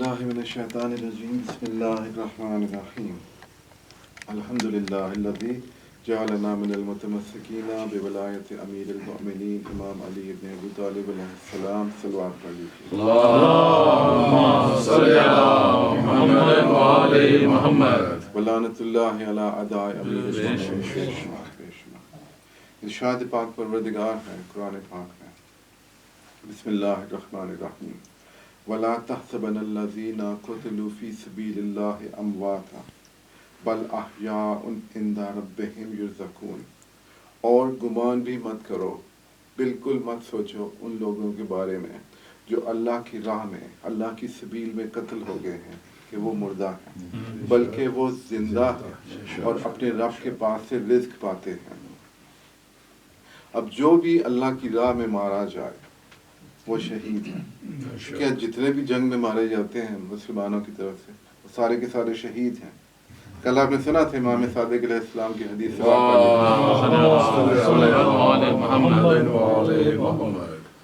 باللہ من الشیطان الرجیم بسم اللہ الرحمن الرحیم الحمد للہ الذی جعلنا من المتمسکین بولایت امیر المؤمنین امام علی بن ابی طالب علیہ السلام صلوات علیہ اللہم صلی علی محمد وآل محمد ولعنت اللہ علی اعداء امیر المؤمنین. ارشاد پاک پروردگار ہے قرآن پاک میں، بسم اللہ الرحمن الرحیم وَلَا تَحْسَبَنَّ الَّذِينَ قُتِلُوا فِي سَبِيلِ اللَّهِ أَمْوَاتًا بَلْ أَحْيَاءٌ عِندَ رَبِّهِمْ يُرْزَقُونَ. اور گمان بھی مت کرو، بالکل مت سوچو ان لوگوں کے بارے میں جو اللہ کی راہ میں، اللہ کی سبیل میں قتل ہو گئے ہیں کہ وہ مردہ ہیں، بلکہ وہ زندہ ہیں اور اپنے رب کے پاس سے رزق پاتے ہیں. اب جو بھی اللہ کی راہ میں مارا جائے وہ شہید ہیں. کیا جتنے بھی جنگ میں مارے جاتے ہیں مسلمانوں کی طرف سے وہ سارے کے سارے شہید ہیں؟ کل آپ نے سنا تھا امام صادق علیہ السلام کی حدیث،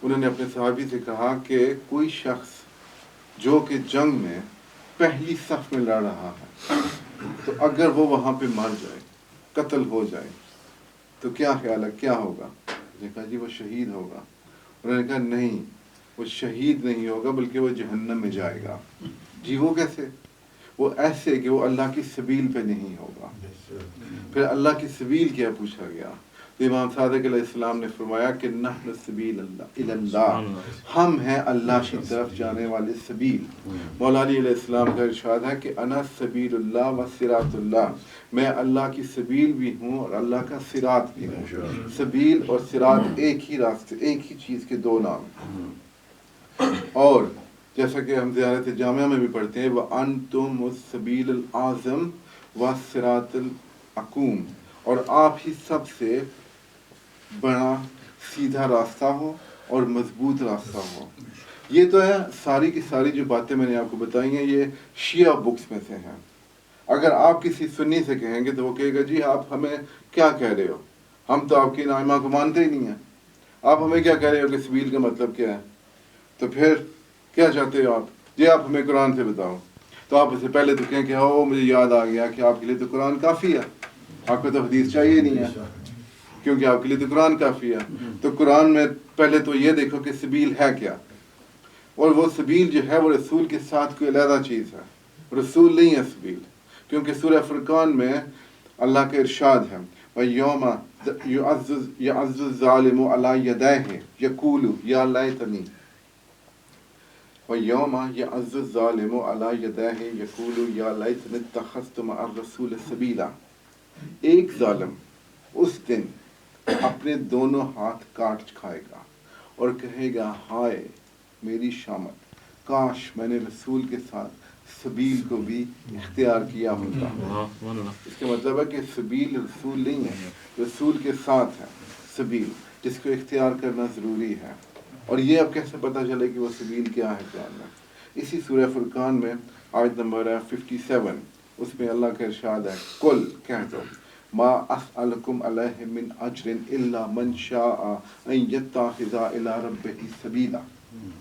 انہوں نے اپنے صحابی سے کہا کہ کوئی شخص جو کہ جنگ میں پہلی صف میں لڑ رہا ہے تو اگر وہ وہاں پہ مر جائے، قتل ہو جائے تو کیا خیال ہے کیا ہوگا؟ نے کہا جی وہ شہید ہوگا. انہوں نے کہا نہیں، وہ شہید نہیں ہوگا بلکہ وہ جہنم میں جائے گا. جی وہ کیسے؟ وہ ایسے کہ وہ اللہ کی سبیل پہ نہیں ہوگا. پھر اللہ کی سبیل کیا پوچھا گیا تو امام صادق علیہ السلام نے فرمایا کہ نحن السبیل اللہ، ہم ہیں اللہ کی طرف جانے والے سبیل. مولا علی علیہ السلام کا ارشاد ہے کہ انا سبیل اللہ و صراط اللہ، میں اللہ کی سبیل بھی ہوں اور اللہ کا صراط بھی ہوں. سبیل اور صراط ایک ہی راستے، ایک ہی چیز کے دو نام. اور جیسا کہ ہم زیارت جامعہ میں بھی پڑھتے ہیں وَأَنْتُمُ السَّبِيلُ الْأَعْظَمُ وَالصِّرَاطُ الْأَقُومُ، اور آپ ہی سب سے بڑا سیدھا راستہ ہو اور مضبوط راستہ ہو. یہ تو ہے ساری کی ساری جو باتیں میں نے آپ کو بتائی ہیں یہ شیعہ بکس میں سے ہیں. اگر آپ کسی سنی سے کہیں گے تو وہ کہے گا جی آپ ہمیں کیا کہہ رہے ہو، ہم تو آپ کی نائمہ کو مانتے ہی نہیں ہیں، آپ ہمیں کیا کہہ رہے ہو کہ سبیل کا مطلب کیا ہے؟ تو پھر کیا چاہتے ہو آپ؟ جی آپ ہمیں قرآن سے بتاؤ. تو آپ اس سے پہلے تو کہیں کہ او مجھے یاد آ گیا کہ آپ کے لیے تو قرآن کافی ہے، آپ کو تو حدیث چاہیے نہیں ہے کیونکہ آپ کے لیے تو قرآن کافی ہے. تو قرآن میں پہلے تو یہ دیکھو کہ سبیل ہے کیا، اور وہ سبیل جو ہے وہ رسول کے ساتھ کوئی علیحدہ چیز ہے، رسول نہیں ہے سبیل. کیونکہ سورہ فرقان میں اللہ کا ارشاد ہے وَيَوْمَ يَعَضُّ الظَّالِمُ عَلَىٰ يَدَيْهِ يَقُولُ يَا لَيْتَنِي وَيَوْمَ يَعَضُّ الظَّالِمُ عَلَىٰ يَدَيْهِ يَقُولُ يَا لَيْتَنِي اتَّخَذْتُ مَعَ الرَّسُولِ سَبِيلًا. ایک ظالم اس دن اپنے دونوں ہاتھ کاٹ کھائے گا اور کہے گا ہائے میری شامت، کاش میں نے رسول کے ساتھ سبیل کو بھی اختیار کیا ہوتا. اس کا مطلب ہے کہ سبیل رسول نہیں ہے، رسول کے ساتھ ہے سبیل جس کو اختیار کرنا ضروری ہے. اور یہ اب کیسے پتہ چلے کہ وہ سبیل کیا ہے قرآن میں؟ اسی سورہ فرقان میں آیت نمبر 57 اس میں اللہ کا ارشاد ہے قل کہہ دو ما اسألکم علیہ من اجر الا من شاء ان یتخذ الی ربہ سبیلا.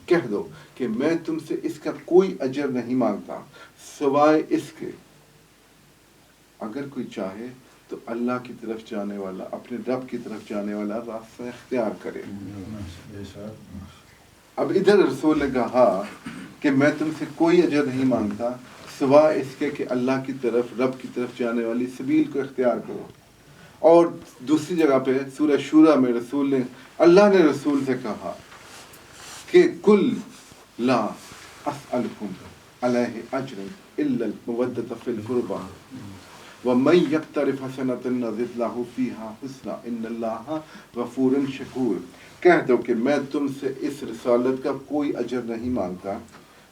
کہہ دو کہ میں تم سے اس کا کوئی اجر نہیں مانگتا سوائے اس کے اگر کوئی چاہے تو اللہ کی طرف جانے والا، اپنے رب کی طرف جانے والا راستہ اختیار کرے. اب ادھر رسول نے کہا کہ میں تم سے کوئی اجر نہیں مانگتا سوائے اس کے کہ اللہ کی طرف، رب کی طرف جانے والی سبیل کو اختیار کرو. اور دوسری جگہ پہ سورہ شورى میں اللہ نے رسول سے کہا کہ کل لا اسألکم علیہ اجر الا المودۃ فی القربى ومن یقترف حسنۃ نزد لہ فیہا حسنا ان اللہ غفور شکور. کہہ دو کہ میں تم سے اس رسالت کا کوئی اجر نہیں مانگتا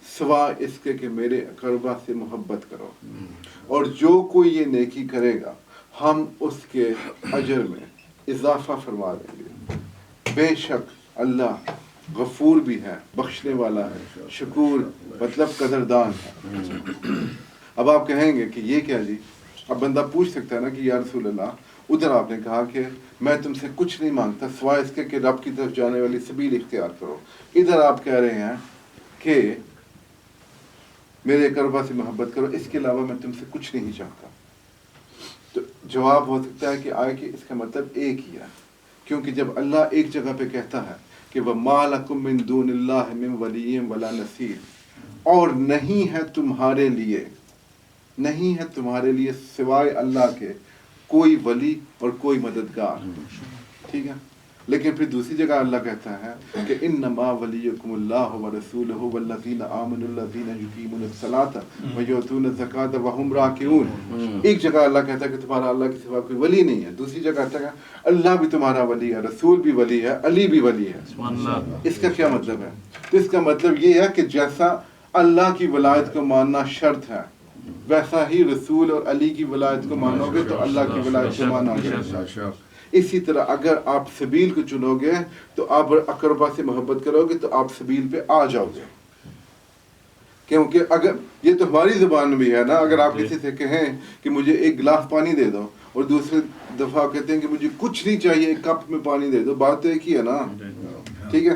سوائے اس کے کہ میرے اقربا سے محبت کرو، اور جو کوئی یہ نیکی کرے گا ہم اس کے اجر میں اضافہ فرما دیں گے. بے شک اللہ غفور بھی ہے، بخشنے والا ہے، شکور مطلب قدردان ہے. اب آپ کہیں گے کہ یہ کیا جی؟ اب بندہ پوچھ سکتا ہے نا کہ یا رسول اللہ ادھر آپ نے کہا کہ میں تم سے کچھ نہیں مانگتا سوائے اس کے کہ رب کی طرف جانے والی سبیل اختیار کرو. ادھر آپ کہہ رہے ہیں کہ میرے اقربا سے محبت کرو، اس کے علاوہ میں تم سے کچھ نہیں چاہتا. تو جواب ہو سکتا ہے کہ آئے کہ اس کا مطلب ایک ہی ہے، کیونکہ جب اللہ ایک جگہ پہ کہتا ہے کہ وَمَا لَكُم مِّن دُونِ اللَّهِ مِن وَلِيٍّ وَلَا نَصِيرٍ، اور نہیں ہے تمہارے لیے سوائے اللہ کے کوئی ولی اور کوئی مددگار. ٹھیک ہے، لیکن پھر دوسری جگہ اللہ کہتا ہے کہ انما ولیکم اللہ ورسولہ والذین آمنوا الذین یقیمون الصلاۃ ویؤتون الزکاۃ وہم راکعون. ایک جگہ اللہ کہتا ہے کہ تمہارا اللہ کے سوا کوئی ولی نہیں ہے، دوسری جگہ کہتا ہے اللہ بھی تمہارا ولی ہے، رسول بھی ولی ہے، علی بھی ولی ہے. اس کا کیا مطلب ہے؟ تو اس کا مطلب یہ ہے کہ جیسا اللہ کی ولایت کو ماننا شرط ہے، ویسا ہی رسول اور علی کی ولایت کو مانو گے تو اللہ کی ولایت کو مانو گے. اسی طرح اگر آپ سبیل کو چنو گے تو آپ اقربا سے محبت کرو گے تو آپ سبیل پہ آ جاؤ گے. کیونکہ اگر یہ تو ہماری زبان میں بھی ہے نا، اگر آپ کسی سے کہیں کہ مجھے ایک گلاس پانی دے دو اور دوسرے دفعہ کہتے ہیں کہ مجھے کچھ نہیں چاہیے، ایک کپ میں پانی دے دو، بات تو ایک ہی ہے نا. ٹھیک ہے،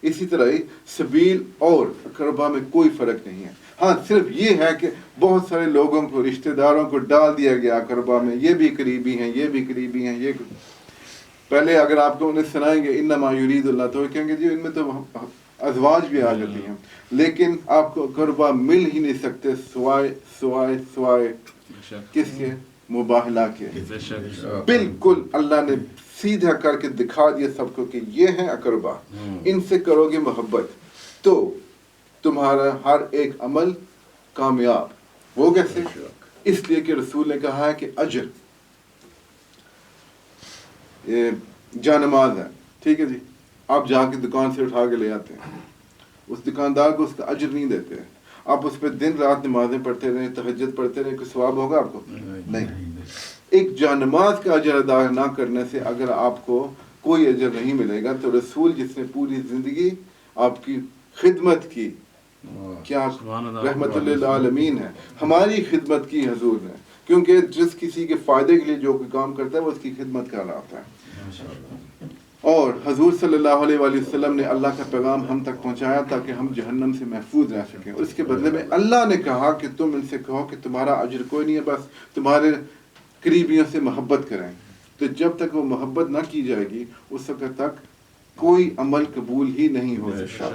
اسی طرح ہی سبیل اور اقربا میں کوئی فرق نہیں ہے. ہاں صرف یہ ہے کہ بہت سارے لوگوں کو، رشتہ داروں کو ڈال دیا گیا اقربا میں، یہ بھی قریبی ہیں، یہ بھی قریبی ہیں. یہ پہلے اگر آپ کو انہیں سنائیں گے انما یرید اللہ، تو کہیں گے جی ان میں تو ازواج بھی آ جاتی ہیں، لیکن آپ کو اقربا مل ہی نہیں سکتے سوائے کس کے؟ مباہلہ کے. بالکل اللہ نے سیدھا کر کے دکھا دیا سب کو کہ یہ ہیں اقربا، ان سے کرو گے محبت تو تمہارا ہر ایک عمل کامیاب. وہ کیسے؟ اس لیے کہ رسول نے کہا ہے کہ اجر جانماز ہے. ٹھیک ہے جی، آپ جا کے دکان سے اٹھا کے لے آتے ہیں، اس دکاندار کو اس کا اجر نہیں دیتے، آپ اس پہ دن رات نمازیں پڑھتے رہیں، تہجد پڑھتے رہیں، کوئی ثواب ہوگا آپ کو؟ نہیں. ایک جانماز کا اجر ادا نہ کرنے سے اگر آپ کو کوئی اجر نہیں ملے گا، تو رسول جس نے پوری زندگی آپ کی خدمت کی، کیا رحمت للعالمین ہے، ہماری خدمت کی حضور نے، کیونکہ جس کسی کے فائدے کے لیے جو کوئی کام کرتا ہے وہ اس کی خدمت کر رہا ہوتا ہے. اور حضور صلی اللہ علیہ وآلہ وسلم نے اللہ کا پیغام ہم تک پہنچایا تاکہ ہم جہنم سے محفوظ رہ سکیں. اور اس کے بدلے میں اللہ نے کہا کہ تم ان سے کہو کہ تمہارا اجر کوئی نہیں ہے، بس تمہارے قریبیوں سے محبت کریں. تو جب تک وہ محبت نہ کی جائے گی اس وقت تک کوئی عمل قبول ہی نہیں ہو سکتا.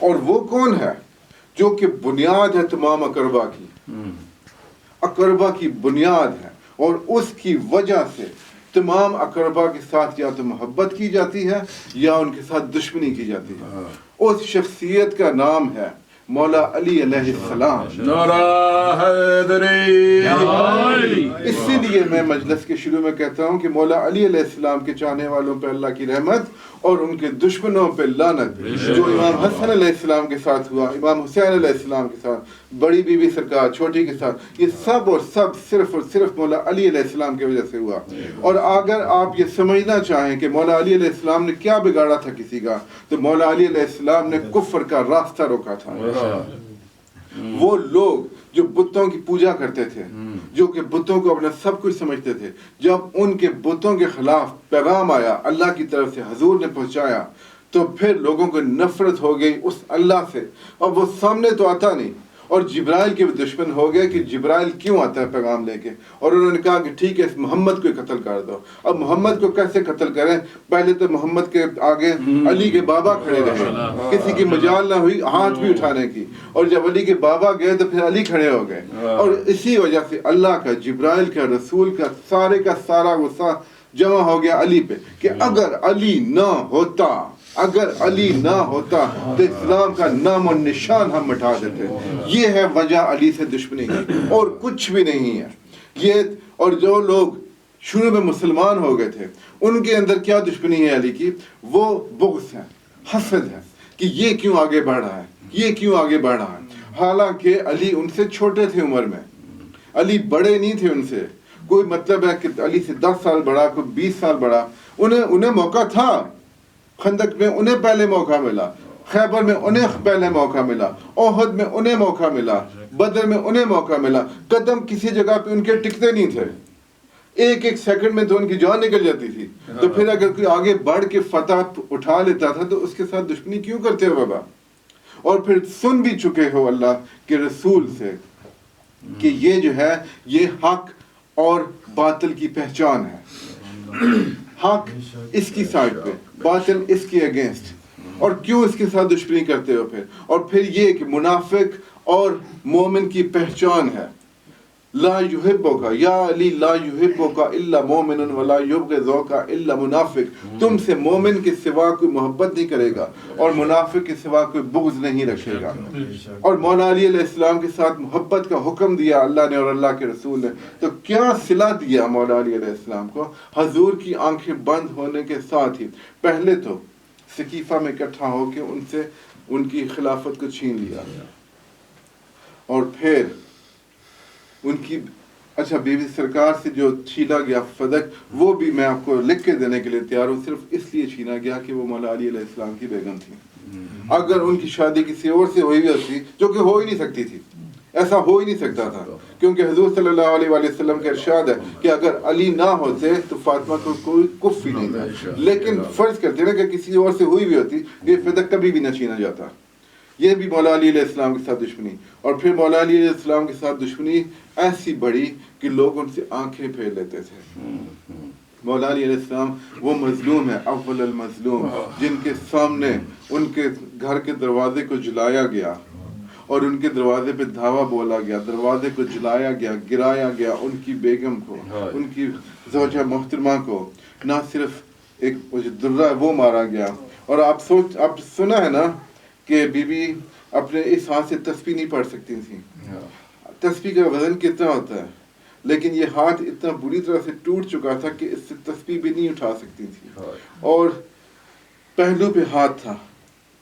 اور وہ کون ہے جو کہ بنیاد ہے تمام اقربا کی، اقربا کی بنیاد ہے، اور اس کی وجہ سے تمام اقربا کے ساتھ یا تو محبت کی جاتی ہے یا ان کے ساتھ دشمنی کی جاتی ہے. اس شخصیت کا نام ہے مولا علی علیہ السلام. نعرہ حیدری. اسی لیے میں مجلس کے شروع میں کہتا ہوں کہ مولا علی علیہ السلام کے چاہنے والوں پہ اللہ کی رحمت اور ان کے دشمنوں پہ لعنت. جو امام حسن علیہ السلام کے ساتھ ہوا، امام حسین علیہ السلام کے ساتھ، بڑی بی بی سرکار، چھوٹی کے ساتھ، یہ سب اور سب صرف اور صرف مولا علی علیہ السلام کی وجہ سے ہوا. اور اگر آپ یہ سمجھنا چاہیں کہ مولا علی علیہ السلام نے کیا بگاڑا تھا کسی کا، تو مولا علی علیہ السلام نے کفر کا راستہ روکا تھا. وہ لوگ جو بتوں کی پوجا کرتے تھے، جو کہ بتوں کو اپنا سب کچھ سمجھتے تھے، جب ان کے بتوں کے خلاف پیغام آیا اللہ کی طرف سے، حضور نے پہنچایا، تو پھر لوگوں کو نفرت ہو گئی اس اللہ سے. اور وہ سامنے تو آتا نہیں، اور جبرائیل کے بھی دشمن ہو گئے کہ جبرائیل کیوں آتا ہے پیغام لے کے. اور انہوں نے کہا کہ ٹھیک ہے محمد کو قتل کر دو. اب محمد کو کیسے قتل کریں؟ پہلے تو محمد کے آگے علی کے بابا کھڑے رہے، کسی کی مجال نہ ہوئی ہاتھ بھی اٹھانے کی. اور جب علی کے بابا گئے تو پھر علی کھڑے ہو گئے. اور اسی وجہ سے اللہ کا، جبرائیل کا، رسول کا سارا غصہ جمع ہو گیا علی پہ کہ اگر علی نہ ہوتا تو اسلام کا نام و نشان ہم مٹا دیتے. یہ ہے وجہ علی سے دشمنی کی، اور کچھ بھی نہیں ہے یہ. اور جو لوگ شروع میں مسلمان ہو گئے تھے ان کے اندر کیا دشمنی ہے علی کی؟ وہ بغض ہے، حسد ہے کہ یہ کیوں آگے بڑھ رہا ہے. حالانکہ علی ان سے چھوٹے تھے عمر میں، علی بڑے نہیں تھے ان سے. کوئی مطلب ہے کہ علی سے 10 سال بڑا، کوئی 20 سال بڑا. انہیں موقع تھا، خندق میں انہیں پہلے موقع ملا، خیبر میں انہیں پہلے موقع ملا، احد میں انہیں موقع ملا، بدر میں انہیں موقع ملا. قدم کسی جگہ پہ ان کے ٹکتے نہیں تھے، ایک سیکنڈ میں تو ان کی جان نکل جاتی تھی. تو پھر اگر کوئی آگے بڑھ کے فتح اٹھا لیتا تھا تو اس کے ساتھ دشمنی کیوں کرتے ہو بابا؟ اور پھر سن بھی چکے ہو اللہ کے رسول سے کہ یہ جو ہے یہ حق اور باطل کی پہچان ہے. حق اس کی سائڈ پہ، باطل اس کی اگینسٹ. اور کیوں اس کے ساتھ دشمنی کرتے ہو پھر؟ اور پھر یہ کہ منافق اور مومن کی پہچان ہے. لا یحبک یا علی لا یحبک الا مومن ولا یبغضک الا منافق. تم سے مومن کے سوا کوئی محبت نہیں کرے گا اور منافق کے سوا کوئی بغض نہیں رکھے گا. اور مولا علی علیہ السلام کے ساتھ محبت کا حکم دیا اللہ نے اور اللہ کے رسول نے. تو کیا صلہ دیا مولا علی علیہ السلام کو؟ حضور کی آنکھیں بند ہونے کے ساتھ ہی پہلے تو سقیفہ میں اکٹھا ہو کے ان سے ان کی خلافت کو چھین لیا، اور پھر ان کی اچھا بی بی سرکار سے جو چھینا گیا فدق، وہ بھی میں آپ کو لکھ کے دینے کے لیے تیار ہوں. صرف اس لیے چھینا گیا کہ وہ مولا علی علیہ السلام کی بیگم تھی. اگر ان کی شادی کسی اور سے ہوئی ہوتی، جو کہ ہو ہی نہیں سکتی تھی، ایسا ہو ہی نہیں سکتا تھا، کیونکہ حضور صلی اللہ علیہ وآلہ وسلم کا ارشاد ہے کہ اگر علی نہ ہوتے تو فاطمہ کو کوئی کف ہی نہیں تھا. لیکن فرض کرتے نا کہ کسی اور سے ہوئی بھی ہوتی، یہ فدق کبھی بھی نہ چھینا جاتا. یہ بھی مولا علی علیہ السلام کے ساتھ دشمنی. اور پھر مولا علی علیہ السلام کے ساتھ دشمنی ایسی بڑی کہ لوگ ان سے آنکھیں پھیر لیتے تھے. مولا علی علیہ السلام وہ مظلوم ہے، اول المظلوم، جن کے سامنے ان کے گھر کے دروازے کو جلایا گیا اور ان کے دروازے پہ دھاوا بولا گیا، دروازے کو جلایا گیا، گرایا گیا. ان کی بیگم کو، ان کی زوجہ محترمہ کو، نہ صرف ایک درہ ہے وہ مارا گیا. اور آپ سنا ہے نا کہ بی بی اپنے اس ہاتھ سے تسبیح نہیں پڑھ سکتی تھیں. تسبیح کا وزن کتنا ہوتا ہے، لیکن یہ ہاتھ اتنا بری طرح سے ٹوٹ چکا تھا کہ اس سے تسبیح بھی نہیں اٹھا سکتی تھی، اور پہلو پہ ہاتھ تھا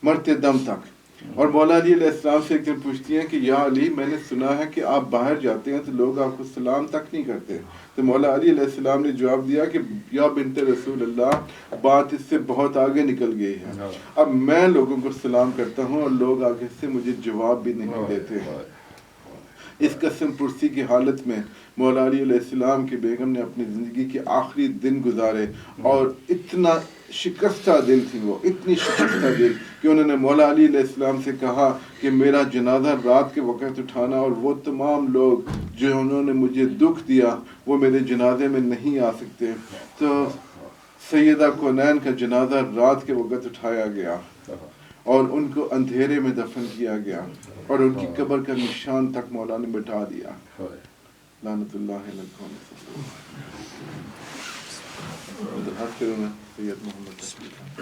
مرتے دم تک. اور مولا علی علیہ السلام سے ایک دن پوچھتی ہیں کہ یا علی، میں نے سنا ہے کہ آپ باہر جاتے ہیں تو لوگ آپ کو سلام تک نہیں کرتے. تو مولا علی علیہ السلام نے جواب دیا کہ یا بنت رسول اللہ، بات اس سے بہت آگے نکل گئی ہے. اب میں لوگوں کو سلام کرتا ہوں اور لوگ آگے سے مجھے جواب بھی نہیں دیتے. اس قسم پرسی کی حالت میں مولا علی علیہ السلام کی بیگم نے اپنی زندگی کے آخری دن گزارے، اور اتنا شکستہ دل تھی وہ، اتنی شکستہ دل کہ انہوں نے مولا علی علیہ السلام سے کہا کہ میرا جنازہ رات کے وقت اٹھانا، اور وہ تمام لوگ جو انہوں نے مجھے دکھ دیا وہ میرے جنازے میں نہیں آ سکتے. تو سیدہ کونین کا جنازہ رات کے وقت اٹھایا گیا اور ان کو اندھیرے میں دفن کیا گیا، اور ان کی قبر کا نشان تک مولا نے مٹا دیا. لعنت اللہ علیہ سید محمد